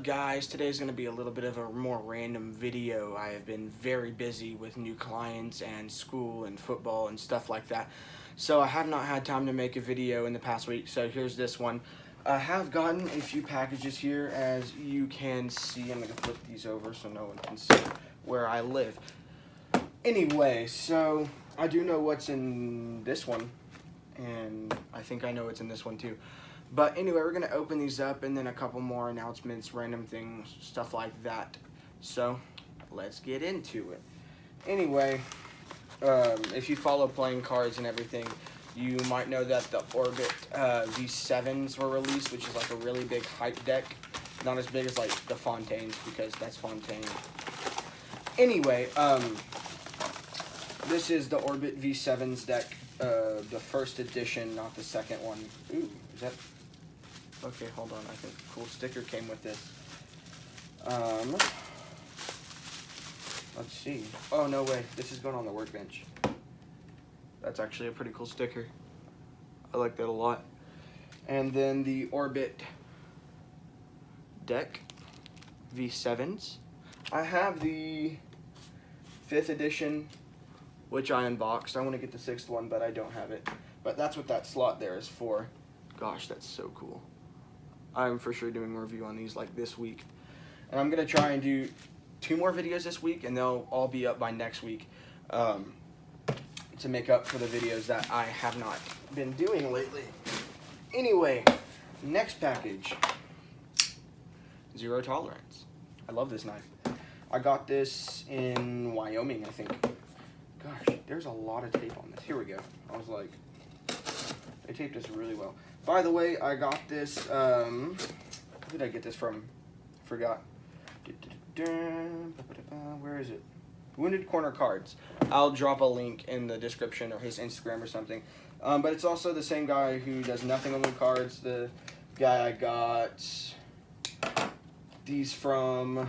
up, guys? Today's going to be a little bit of a more random video. I have been very busy with new clients and school and football and stuff like that, so I have not had time to make a video in the past week. So here's this one. I have gotten a few packages here, as you can see. I'm going to flip these over so no one can see where I live. Anyway, so I do know what's in this one, and I think I know what's in this one too. But anyway, we're going to open these up, and then a couple more announcements, random things, stuff like that. So let's get into it. Anyway, if you follow playing cards and everything, you might know that the Orbit V7s were released, which is like a really big hype deck. Not as big as like the Fontaines, because that's Fontaine. Anyway, this is the Orbit V7s deck, the first edition, not the second one. Ooh, is that... Okay, hold on. I think a cool sticker came with this. Let's see. Oh, no way. This is going on the workbench. That's actually a pretty cool sticker. I like that a lot. And then the Orbit deck V7s. I have the 5th edition, which I unboxed. I want to get the 6th one, but I don't have it. But that's what that slot there is for. Gosh, that's so cool. I'm for sure doing a review on these like this week. And I'm going to try and do 2 more videos this week, and they'll all be up by next week to make up for the videos that I have not been doing lately. Anyway, next package. Zero tolerance. I love this knife. I got this in Wyoming, I think. Gosh, there's a lot of tape on this. Here we go. I was like, they taped this really well. By the way, I got this, who did I get this from? Forgot. Where is it? Wounded Corner Cards. I'll drop a link in the description, or his Instagram or something. But it's also the same guy who does nothing on the cards. The guy I got these from,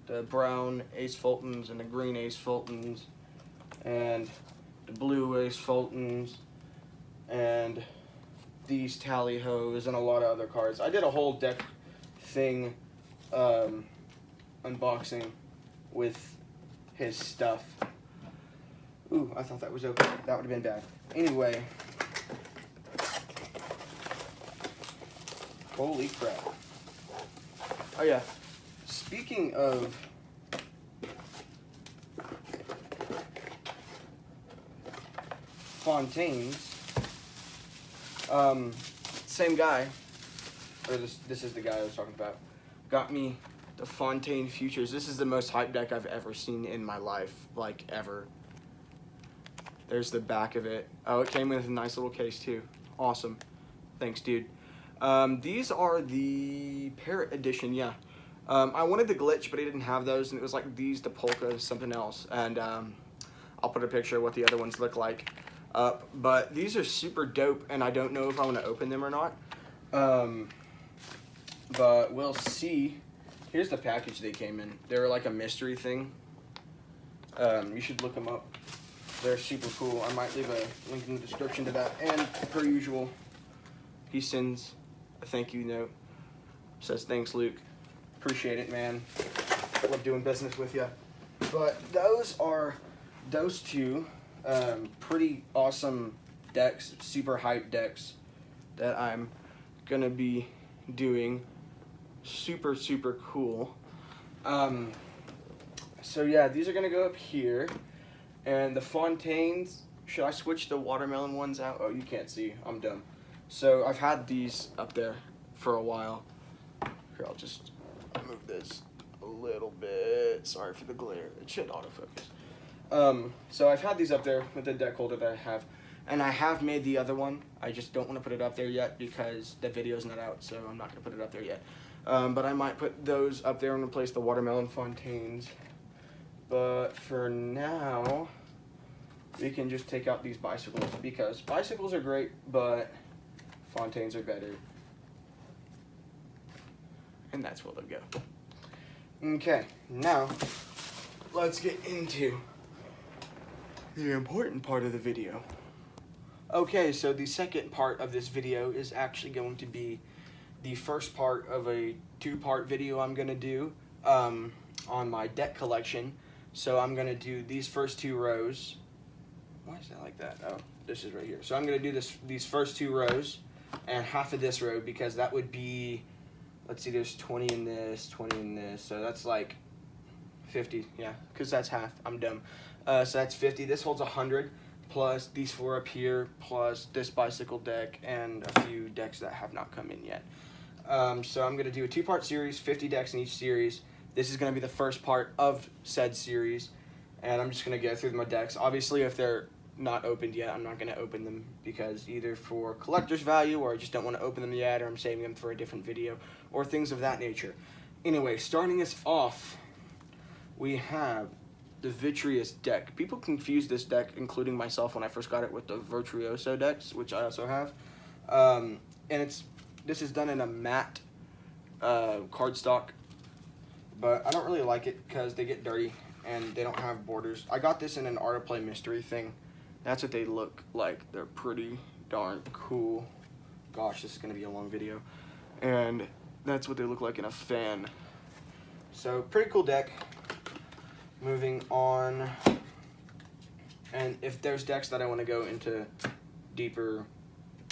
the brown Ace Fultons and the green Ace Fultons and the blue Ace Fultons and these tally hos and a lot of other cards. I did a whole deck thing unboxing with his stuff. Ooh, I thought that was open. That would have been bad. Anyway. Holy crap. Oh yeah. Speaking of Fontaines, same guy, or this is the guy I was talking about, got me the Fontaine Futures. This is the most hype deck I've ever seen in my life, like ever. There's the back of it. Oh, it came with a nice little case too. Awesome. Thanks, dude. These are the Parrot edition, yeah. I wanted the glitch, but he didn't have those, and it was like these, the polka, something else, and I'll put a picture of what the other ones look like up. But these are super dope, and I don't know if I want to open them or not. But we'll see. Here's the package they came in. They're like a mystery thing. You should look them up. They're super cool. I might leave a link in the description to that. And per usual, he sends a thank you note. Says, thanks, Luke. Appreciate it, man. Love doing business with you. But those are those two pretty awesome decks, super hype decks that I'm gonna be doing. Super, super cool. So yeah, these are gonna go up here. And the Fontaines, should I switch the watermelon ones out? Oh, you can't see, I'm dumb. So I've had these up there for a while. Here, I'll just move this a little bit. Sorry for the glare, it should autofocus. So I've had these up there with the deck holder that I have. And I have made the other one. I just don't want to put it up there yet because the video's not out, so I'm not going to put it up there yet. But I might put those up there and replace the watermelon Fontaines. But for now, we can just take out these bicycles, because bicycles are great, but Fontaines are better. And that's where they'll go. Okay, now let's get into the important part of the video. Okay, so the second part of this video is actually going to be the first part of a two-part video I'm gonna do on my deck collection. So I'm gonna do these first 2 rows. Why is that like that? Oh, this is right here. So I'm gonna do these first 2 rows and half of this row, because that would be, let's see, there's 20 in this, 20 in this, so that's like 50, yeah, because that's half. I'm dumb. So that's 50. This holds 100, plus these 4 up here, plus this bicycle deck, and a few decks that have not come in yet. So I'm going to do a 2-part series, 50 decks in each series. This is going to be the first part of said series, and I'm just going to go through my decks. Obviously, if they're not opened yet, I'm not going to open them, because either for collector's value, or I just don't want to open them yet, or I'm saving them for a different video, or things of that nature. Anyway, starting us off, we have the Vitreous deck. People confuse this deck, including myself when I first got it, with the Virtuoso decks, which I also have. And this is done in a matte cardstock, but I don't really like it because they get dirty and they don't have borders. I got this in an Art of Play mystery thing. That's what they look like. They're pretty darn cool. Gosh, this is going to be a long video. And that's what they look like in a fan. So, pretty cool deck. Moving on, and if there's decks that I want to go into deeper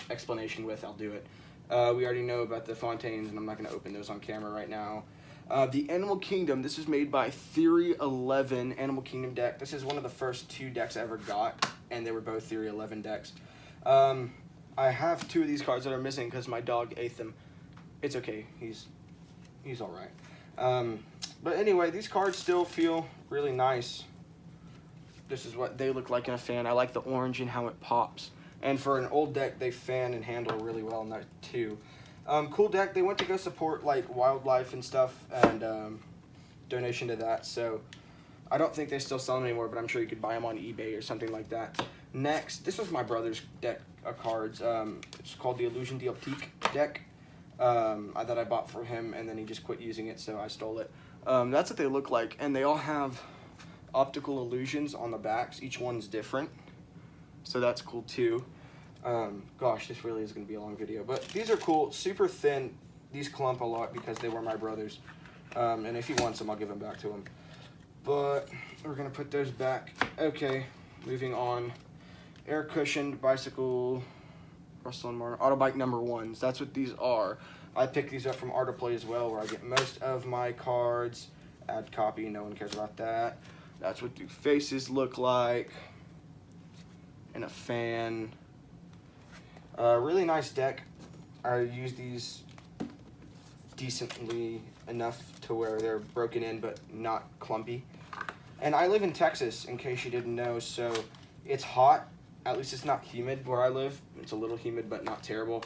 explanation with, I'll do it. We already know about the Fontaines, and I'm not going to open those on camera right now. The Animal Kingdom, this is made by Theory 11 Animal Kingdom deck. This is one of the first 2 decks I ever got, and they were both Theory 11 decks. I have 2 of these cards that are missing because my dog ate them. It's okay, he's all right. But anyway, these cards still feel really nice. This is what they look like in a fan. I like the orange and how it pops. And for an old deck, they fan and handle really well in that too. Cool deck. They went to go support like wildlife and stuff, and donation to that. So I don't think they still sell them anymore, but I'm sure you could buy them on eBay or something like that. Next, this was my brother's deck of cards. It's called the Illusion d'Optique deck. That I bought for him, and then he just quit using it, so I stole it. That's what they look like, and they all have optical illusions on the backs. Each one's different, so that's cool too. Gosh, this really is going to be a long video, but these are cool. Super thin. These clump a lot because they were my brother's, and if he wants them, I'll give them back to him. But we're going to put those back. Okay, moving on. Air cushioned bicycle, Russell and Martin, Autobike number 1s. That's what these are. I picked these up from Art of Play as well, where I get most of my cards. Add copy, no one cares about that. That's what the faces look like. And a fan. Really nice deck. I use these decently enough to where they're broken in but not clumpy. And I live in Texas, in case you didn't know, so it's hot. At least it's not humid where I live. It's a little humid, but not terrible.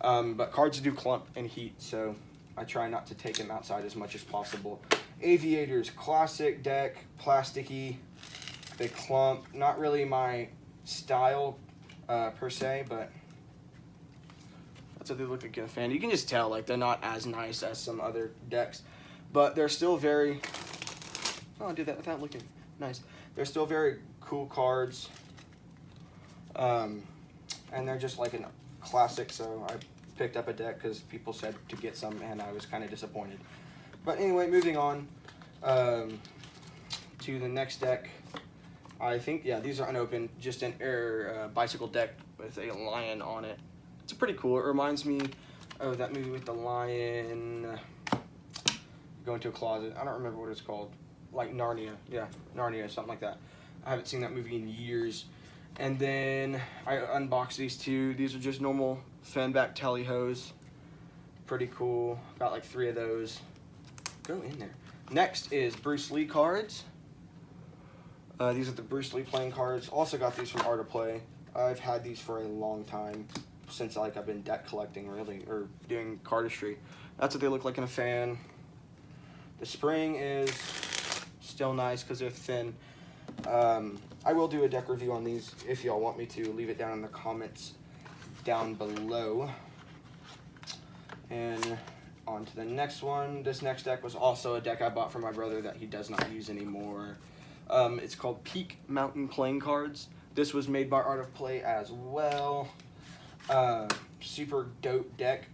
But cards do clump and heat, so I try not to take them outside as much as possible. Aviators, classic deck, plasticky. They clump. Not really my style per se, but that's what they look like in a fan. You can just tell, like, they're not as nice as some other decks, but they're still very... Oh, I did that without looking. Nice. They're still very cool cards. And they're just like a classic, so I picked up a deck because people said to get some, and I was kind of disappointed. But anyway, moving on to the next deck. I think, yeah, these are unopened, just an air bicycle deck with a lion on it. It's pretty cool. It reminds me of that movie with the lion going to a closet. I don't remember what it's called. Like Narnia. Yeah, Narnia, something like that. I haven't seen that movie in years. And then I unboxed these 2. These are just normal fan back tally hose. Pretty cool. Got like 3 of those. Go in there. Next is Bruce Lee cards. These are the Bruce Lee playing cards. Also got these from Art of Play. I've had these for a long time, since like I've been deck collecting really, or doing cardistry. That's what they look like in a fan. The spring is still nice because they're thin. I will do a deck review on these if y'all want me to. Leave it down in the comments down below. And on to the next one. This next deck was also a deck I bought for my brother that he does not use anymore. It's called Peak Mountain Playing Cards. This was made by Art of Play as well. Super dope deck.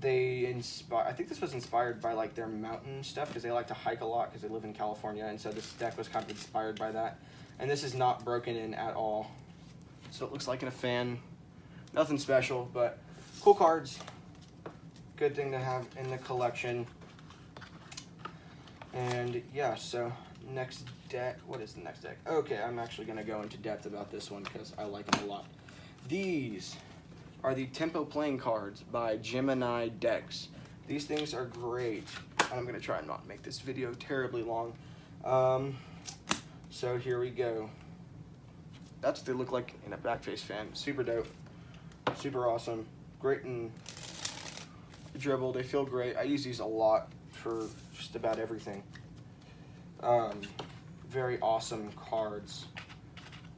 I think this was inspired by like their mountain stuff because they like to hike a lot because they live in California, and so this deck was kind of inspired by that. And this is not broken in at all, so it looks like in a fan. Nothing special, but cool cards. Good thing to have in the collection. And yeah, so next deck. What is the next deck? Okay, I'm actually going to go into depth about this one because I like them a lot. These are the Tempo playing cards by Gemini Decks. These things are great. I'm going to try and not make this video terribly long. So here we go. That's what they look like in a backface fan. Super dope. Super awesome. Great and dribble. They feel great. I use these a lot for just about everything. Very awesome cards.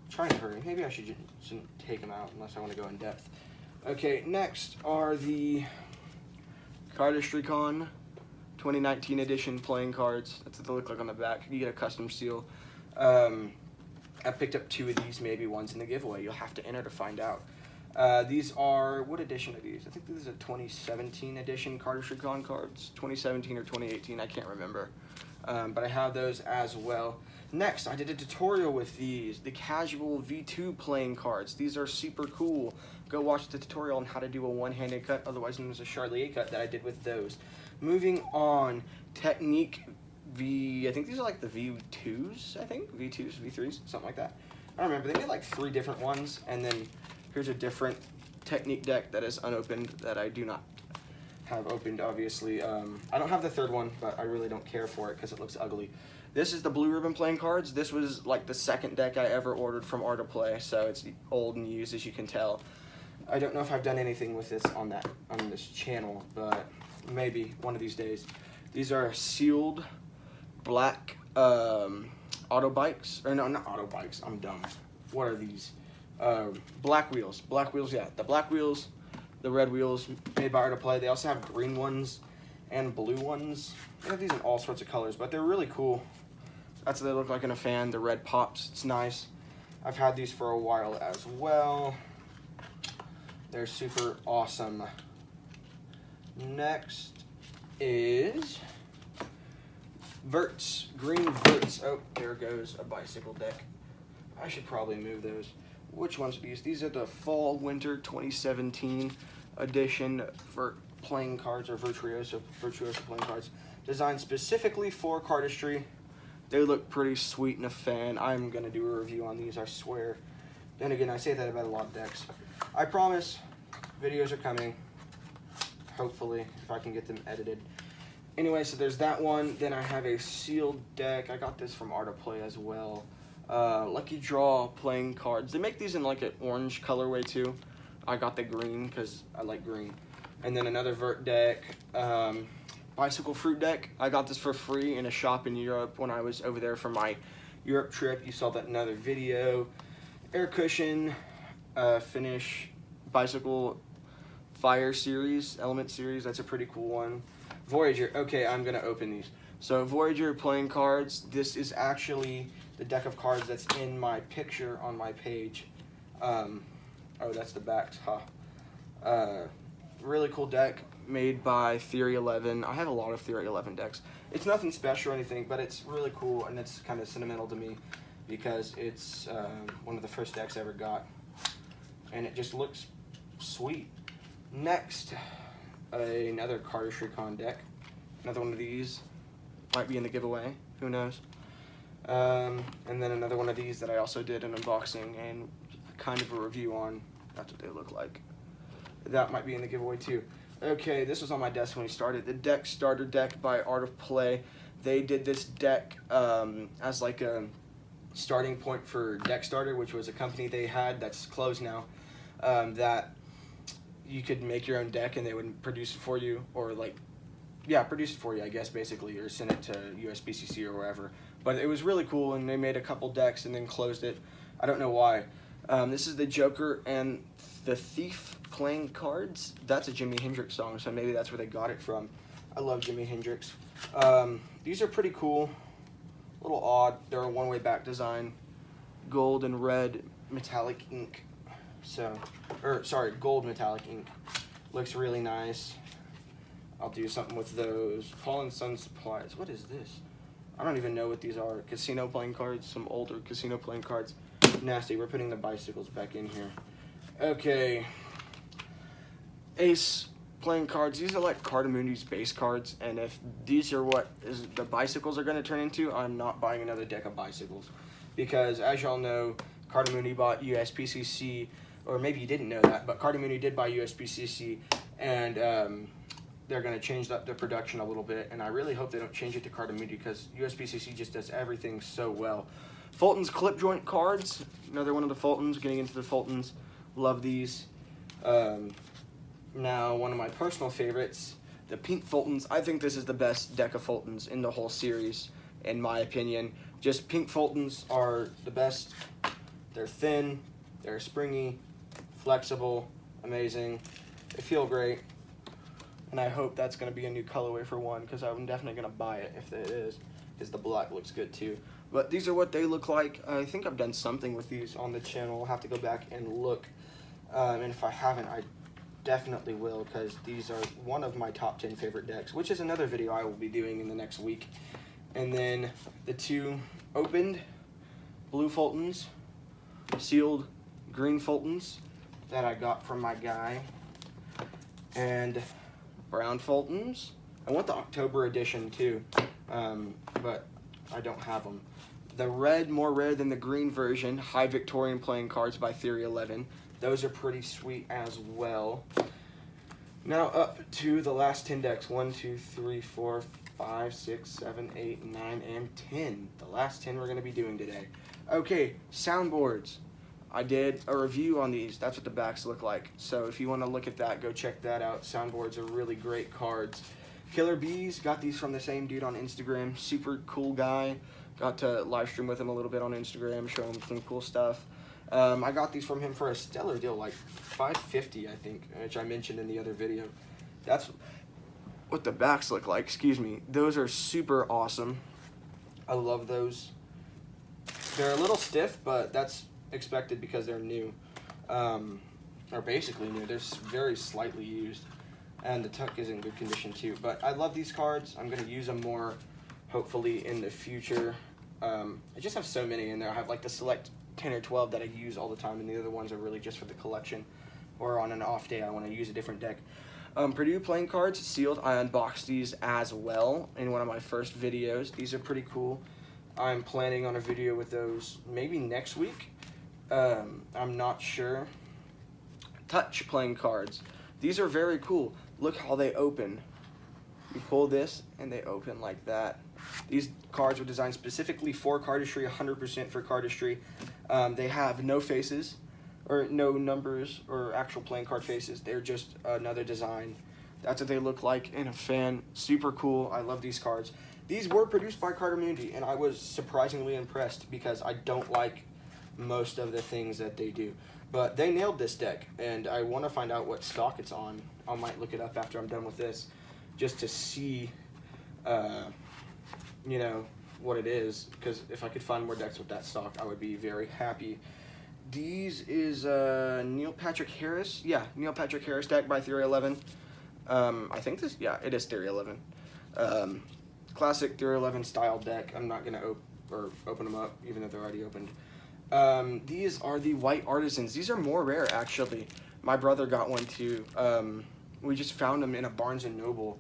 Trying to hurry. Maybe I shouldn't take them out unless I want to go in depth. Okay, next are the Cardistry Con 2019 edition playing cards. That's what they look like on the back. You get a custom seal. I picked up 2 of these, maybe one's in the giveaway. You'll have to enter to find out. These are, what edition are these? I think this is a 2017 edition Cardistry Con cards. 2017 or 2018, I can't remember. But I have those as well. Next, I did a tutorial with these, the casual V2 playing cards. These are super cool. Go watch the tutorial on how to do a one-handed cut, otherwise known as a Charlier cut, that I did with those. Moving on, Technique I think these are like the V2s, I think? V2s, V3s, something like that. I don't remember. They made like 3 different ones, and then here's a different Technique deck that is unopened that I do not have opened, obviously. I don't have the 3rd one, but I really don't care for it because it looks ugly. This is the Blue Ribbon playing cards. This was like the 2nd deck I ever ordered from Art of Play, so it's old and used, as you can tell. I don't know if I've done anything with this on this channel, but maybe one of these days. These are sealed black auto bikes, or no, not auto bikes. I'm dumb. What are these? Black wheels. Black wheels, yeah. The black wheels, the red wheels, made by Art of Play. They also have green ones and blue ones. They have these in all sorts of colors, but they're really cool. That's what they look like in a fan. The red pops. It's nice. I've had these for a while as well. They're super awesome. Next is Verts. Green Verts. Oh, there goes a bicycle deck. I should probably move those. Which ones are these? These are the Fall Winter 2017 edition Vert playing cards, or Virtuoso playing cards, designed specifically for cardistry. They look pretty sweet in a fan. I'm going to do a review on these, I swear. Then again, I say that about a lot of decks. I promise, videos are coming. Hopefully, if I can get them edited. Anyway, so there's that one. Then I have a sealed deck. I got this from Art of Play as well. Lucky Draw playing cards. They make these in like an orange colorway too. I got the green because I like green. And then another Vert deck. Bicycle Fruit deck. I got this for free in a shop in Europe when I was over there for my Europe trip. You saw that in another video. Air Cushion, Finish, Bicycle Fire series, Element series. That's a pretty cool one. Voyager. Okay, I'm going to open these. So Voyager playing cards. This is actually the deck of cards that's in my picture on my page. Oh, that's the backs, huh? Really cool deck made by Theory 11. I have a lot of Theory 11 decks. It's nothing special or anything, but it's really cool, and it's kind of sentimental to me because it's one of the first decks I ever got, and it just looks sweet. Next, another Cardistry Con deck. Another one of these. Might be in the giveaway. Who knows? And then another one of these that I also did an unboxing and kind of a review on. That's what they look like. That might be in the giveaway too. Okay, this was on my desk when we started. The deck starter deck by Art of Play. They did this deck as like a starting point for Deck Starter, which was a company they had that's closed now. That you could make your own deck and they would produce it for you, or like, yeah, produce it for you, I guess, basically, or send it to USBCC or wherever. But it was really cool, and they made a couple decks and then closed it. I don't know why. This is the Joker and the Thief playing cards. That's a Jimi Hendrix song, so maybe that's where they got it from. I love Jimi Hendrix. These are pretty cool. A little odd. They're a one-way back design. Gold and red metallic ink. So, or sorry, gold metallic ink. Looks really nice. I'll do something with those. Paul and Son Supplies. What is this? I don't even know what these are. Casino playing cards. Some older casino playing cards. Nasty. We're putting the bicycles back in here. Okay. Ace playing cards. These are like Cardamundi's base cards, and if these are what the bicycles are going to turn into, I'm not buying another deck of bicycles, because as y'all know, Cardamundi bought USPCC, or maybe you didn't know that, but Cardamundi did buy USPCC, and they're going to change up their production a little bit, and I really hope they don't change it to Cardamundi, because USPCC just does everything so well. Fulton's clip joint cards, another one of the Fultons, getting into the Fultons, love these. Now, one of my personal favorites, the pink Fultons. I think this is the best deck of Fultons in the whole series, in my opinion. Just pink Fultons are the best. They're thin, they're springy, flexible, amazing. They feel great, and I hope that's going to be a new colorway for one, because I'm definitely going to buy it if it is, because the black looks good too. But these are what they look like. I think I've done something with these on the channel. I'll have to go back and look, and if I haven't, I definitely will, because these are one of my top 10 favorite decks, which is another video I will be doing in the next week. And then the two opened blue Fultons, sealed green Fultons that I got from my guy, and brown Fultons. I want the October edition too, but I don't have them. The red, more rare than the green version, High Victorian playing cards by Theory 11. Those are pretty sweet as well. Now up to the last 10 decks. 1, 2, 3, 4, 5, 6, 7, 8, 9, and 10. The last 10 we're going to be doing today. Okay, soundboards. I did a review on these. That's what the backs look like. So if you want to look at that, go check that out. Soundboards are really great cards. Killer Bees, got these from the same dude on Instagram. Super cool guy. Got to live stream with him a little bit on Instagram, show him some cool stuff. I got these from him for a stellar deal, like $5.50, I think, which I mentioned in the other video. That's what the backs look like, excuse me. Those are super awesome. I love those. They're a little stiff, but that's expected because they're new. Or basically new. They're very slightly used. And the tuck is in good condition too. But I love these cards. I'm going to use them more, hopefully, in the future. I just have so many in there. I have like the select 10 or 12 that I use all the time, and the other ones are really just for the collection, or on an off day I want to use a different deck. Purdue playing cards, sealed. I unboxed these as well in one of my first videos. These are pretty cool. I'm planning on a video with those maybe next week. I'm not sure. Touch playing cards. These are very cool. Look how they open. You pull this and they open like that. These cards were designed specifically for cardistry, 100% for cardistry. They have no faces, or no numbers, or actual playing card faces. They're just another design. That's what they look like in a fan. Super cool. I love these cards. These were produced by Cardamundi, and I was surprisingly impressed, because I don't like most of the things that they do. But they nailed this deck, and I want to find out what stock it's on. I might look it up after I'm done with this, just to see, you know, what it is, because if I could find more decks with that stock, I would be very happy. These is Neil Patrick Harris. Yeah, Neil Patrick Harris deck by Theory 11. I think this, yeah, it is Theory 11. Classic Theory 11 style deck. I'm not going to open them up, even though they're already opened. These are the White Artisans. These are more rare, actually. My brother got one too. We just found them in a Barnes & Noble,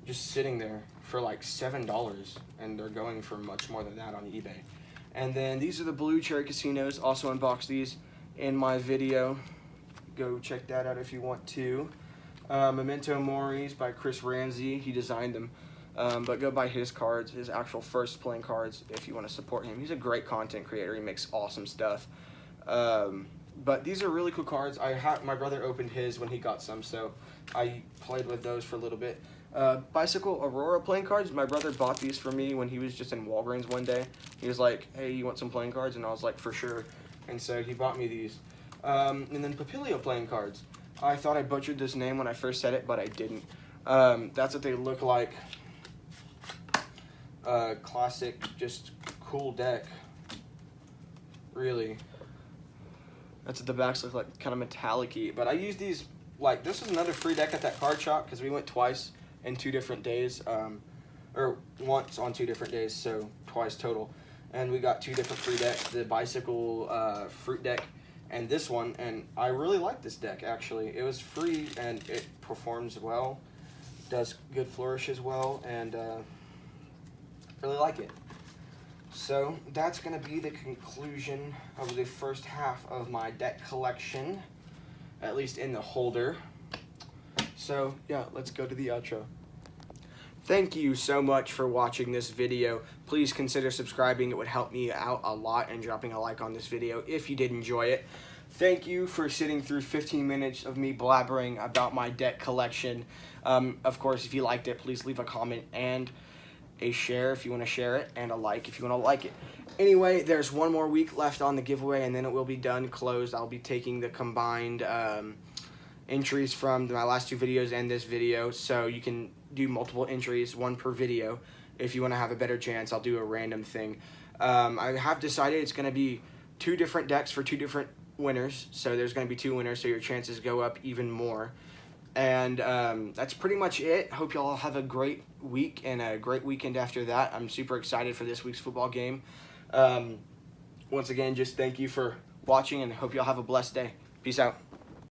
just sitting there for like $7, and they're going for much more than that on eBay. And then these are the Blue Cherry Casinos. Also unboxed these in my video. Go check that out if you want to. Memento Moris by Chris Ramsey. He designed them. But go buy his cards, his actual first playing cards, if you want to support him. He's a great content creator. He makes awesome stuff. But these are really cool cards. My brother opened his when he got some, so I played with those for a little bit. Bicycle Aurora playing cards. My brother bought these for me when he was just in Walgreens one day. He was like, hey, you want some playing cards? And I was like, for sure. And so he bought me these. And then Papilio playing cards. I thought I butchered this name when I first said it, but I didn't. That's what they look like. Classic, just cool deck. Really. That's what the backs look like, kind of metallic-y. But I use these, like, this is another free deck at that card shop, because we went twice, in 2 different days, or once on 2 different days, so twice total. And we got 2 different free decks, the bicycle fruit deck and this one, and I really like this deck actually. It was free and it performs well, does good flourish as well, and really like it. So that's going to be the conclusion of the first half of my deck collection, at least in the holder. So yeah, let's go to the outro. Thank you so much for watching this video. Please consider subscribing. It would help me out a lot, and dropping a like on this video if you did enjoy it. Thank you for sitting through 15 minutes of me blabbering about my deck collection. Of course, if you liked it, please leave a comment and a share if you want to share it, and a like if you want to like it. Anyway, there's 1 more week left on the giveaway, and then it will be done, closed. I'll be taking the combined entries from my last 2 videos and this video, so you can do multiple entries, 1 per video. If you want to have a better chance, I'll do a random thing. I have decided it's going to be 2 different decks for 2 different winners, so there's going to be 2 winners, so your chances go up even more. And that's pretty much it. Hope y'all have a great week and a great weekend after that. I'm super excited for this week's football game. Once again, just thank you for watching, and hope y'all have a blessed day. Peace out.